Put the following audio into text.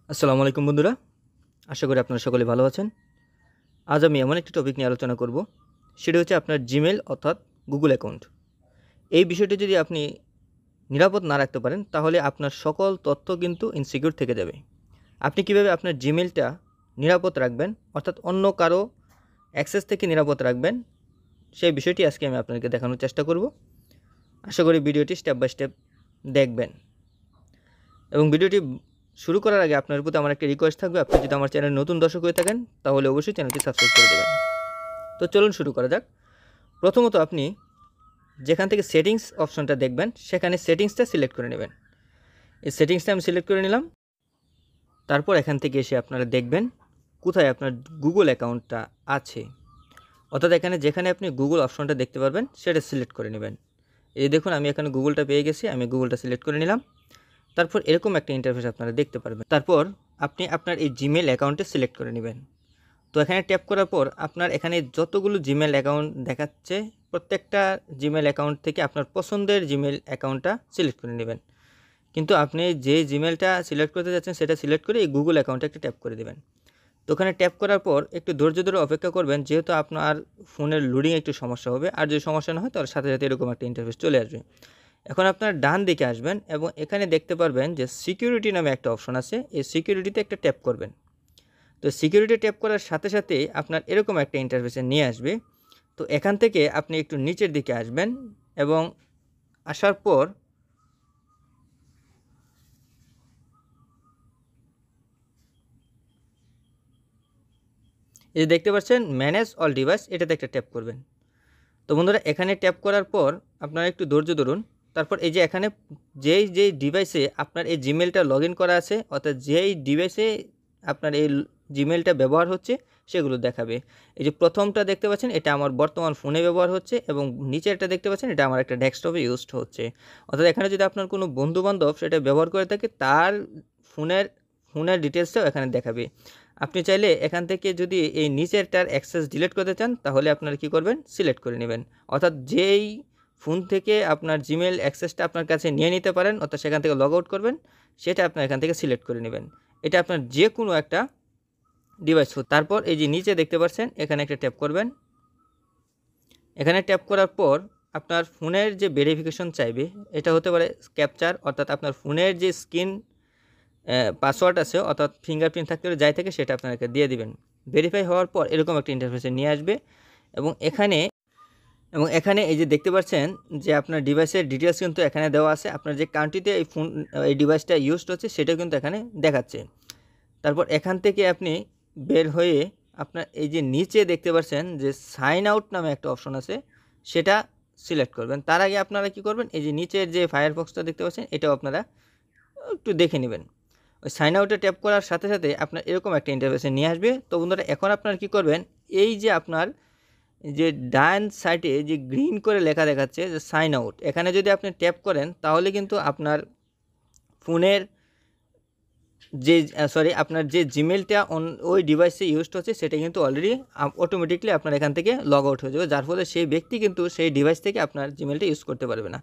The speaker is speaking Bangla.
আসসালামু আলাইকুম বন্ধুরা, আশা করি আপনারা সকলে ভালো আছেন। আজ আমি এমন একটি টপিক নিয়ে আলোচনা করব, সেটা হচ্ছে আপনার জিমেল অর্থাৎ গুগল অ্যাকাউন্ট। এই বিষয়টি যদি আপনি নিরাপদ না রাখতে পারেন, তাহলে আপনার সকল তথ্য কিন্তু ইনসিকিউর থেকে যাবে। আপনি কিভাবে আপনার জিমেলটা নিরাপদ রাখবেন, অর্থাৎ অন্য কারো অ্যাক্সেস থেকে নিরাপদ রাখবেন, সেই বিষয়টি আজকে আমি আপনাদেরকে দেখানোর চেষ্টা করব। আশা করি ভিডিওটি স্টেপ বাই স্টেপ দেখবেন। এবং ভিডিওটি শুরু করার আগে আপনার প্রতি আমার একটা রিকোয়েস্ট থাকবে, আপনি যদি আমার চ্যানেল নতুন দর্শক হয়ে থাকেন তাহলে অবশ্যই চ্যানেলটি সাবস্ক্রাইব করে দেবেন। তো চলুন শুরু করা যাক। প্রথমত আপনি যেখান থেকে সেটিংস অপশনটা দেখবেন, সেখানে সেটিংসটা সিলেক্ট করে নেবেন। এই সেটিংসটা আমি সিলেক্ট করে নিলাম। তারপর এখান থেকে এসে আপনারা দেখবেন কোথায় আপনার গুগল অ্যাকাউন্টটা আছে, অর্থাৎ এখানে যেখানে আপনি গুগল অপশনটা দেখতে পারবেন সেটা সিলেক্ট করে নেবেন। এই দেখুন, আমি এখানে গুগলটা পেয়ে গেছি, আমি গুগলটা সিলেক্ট করে নিলাম। তারপর এরকম একটা ইন্টারফেস আপনারা দেখতে পারবেন। তারপর আপনি আপনার এই জিমেল অ্যাকাউন্টে সিলেক্ট করে নেবেন। তো এখানে ট্যাপ করার পর আপনার এখানে যতগুলো জিমেল অ্যাকাউন্ট দেখাচ্ছে, প্রত্যেকটা জিমেল অ্যাকাউন্ট থেকে আপনার পছন্দের জিমেল অ্যাকাউন্টটা সিলেক্ট করে নেবেন। কিন্তু আপনি যে জিমেলটা সিলেক্ট করতে যাচ্ছেন সেটা সিলেক্ট করে এই গুগল অ্যাকাউন্টে একটা ট্যাপ করে দেবেন। তো ওখানে ট্যাপ করার পর একটু ধৈর্য ধরে অপেক্ষা করবেন, যেহেতু আপনার ফোনের লোডিং একটু সমস্যা হবে। আর যদি সমস্যা না হয় তাহলে সাথে সাথে এরকম একটা ইন্টারফেস চলে আসবে। এখন আপনার ডান দিকে আসবেন এবং এখানে দেখতে পারবেন যে সিকিউরিটি নামে একটা অপশন আছে, এই সিকিউরিটিতে একটা ট্যাপ করবেন। তো সিকিউরিটি ট্যাপ করার সাথে সাথে আপনার এরকম একটা ইন্টারফেসে নিয়ে আসবে। তো এখান থেকে আপনি একটু নিচের দিকে আসবেন এবং আসার পর এই যে দেখতে পাচ্ছেন ম্যানেজ অল ডিভাইস, এটাতে একটা ট্যাপ করবেন। তো বন্ধুরা, এখানে ট্যাপ করার পর আপনারা একটু ধৈর্য ধরুন। তারপর এই যে এখানে যেই ডিভাইসে আপনার এই জিমেলটা লগ ইন করা আছে, অর্থাৎ যেই ডিভাইসে আপনার এই জিমেলটা ব্যবহার হচ্ছে সেগুলো দেখাবে। এই যে প্রথমটা দেখতে পাচ্ছেন, এটা আমার বর্তমান ফোনে ব্যবহার হচ্ছে, এবং নিচেরটা দেখতে পাচ্ছেন এটা আমার একটা ডেস্কটপে ইউজড হচ্ছে। অর্থাৎ এখানে যদি আপনার কোনো বন্ধুবান্ধব সেটা ব্যবহার করে থাকে, তার ফোনের ফোনের ডিটেলসটাও এখানে দেখাবে। আপনি চাইলে এখান থেকে যদি এই নিচেরটার অ্যাক্সেস ডিলিট করতে চান, তাহলে আপনারা কী করবেন, সিলেক্ট করে নেবেন। অর্থাৎ যেই ফোন থেকে আপনার জিমেল অ্যাক্সেসটা আপনার কাছে নিয়ে নিতে পারেন, অর্থাৎ সেখান থেকে লগ আউট করবেন, সেটা আপনার এখান থেকে সিলেক্ট করে নেবেন। এটা আপনার যে কোনো একটা ডিভাইস। তারপর এই যে নিচে দেখতে পাচ্ছেন, এখানে একটা ট্যাপ করবেন। এখানে ট্যাপ করার পর আপনার ফোনের যে ভেরিফিকেশন চাইবে, এটা হতে পারে ক্যাপচার, অর্থাৎ আপনার ফোনের যে স্ক্রিন পাসওয়ার্ড আছে, অর্থাৎ ফিঙ্গারপ্রিন্ট থাকতে পারে, যাই থাকে সেটা আপনাকে দিয়ে দিবেন। ভেরিফাই হওয়ার পর এরকম একটা ইন্টারফেসে নিয়ে আসবে এবং এখানে এই যে দেখতে পাচ্ছেন যে আপনার ডিভাইসের ডিটেলস কিন্তু এখানে দেওয়া আছে। আপনার যে কান্ট্রিতে এই ডিভাইসটা ইউজড হচ্ছে সেটাও কিন্তু এখানে দেখাচ্ছে। তারপর এখান থেকে আপনি বের হয়ে আপনার এই যে নিচে দেখতে পাচ্ছেন যে সাইন আউট নামে একটা অপশন আছে, সেটা সিলেক্ট করবেন। তার আগে আপনারা কি করবেন, এই যে নিচের যে ফায়ারফক্সটা দেখতে পাচ্ছেন এটাও আপনারা একটু দেখে নেবেন। ওই সাইন আউটে ট্যাপ করার সাথে সাথে আপনার এরকম একটা ইন্টারফেসে নিয়ে আসবে। তো বন্ধুরা, এখন আপনারা কী করবেন, এই যে আপনার যে ডান সাইডে যে গ্রিন করে লেখা দেখাচ্ছে যে সাইন আউট, এখানে যদি আপনি ট্যাপ করেন তাহলে কিন্তু আপনার ফোনের যে আপনার যে জিমেলটা ওই ডিভাইসে ইউজড হচ্ছে সেটা কিন্তু অলরেডি অটোমেটিকলি আপনার এখান থেকে লগ আউট হয়ে যাবে, যার ফলে সেই ব্যক্তি কিন্তু সেই ডিভাইস থেকে আপনার জিমেলটা ইউজ করতে পারবে না।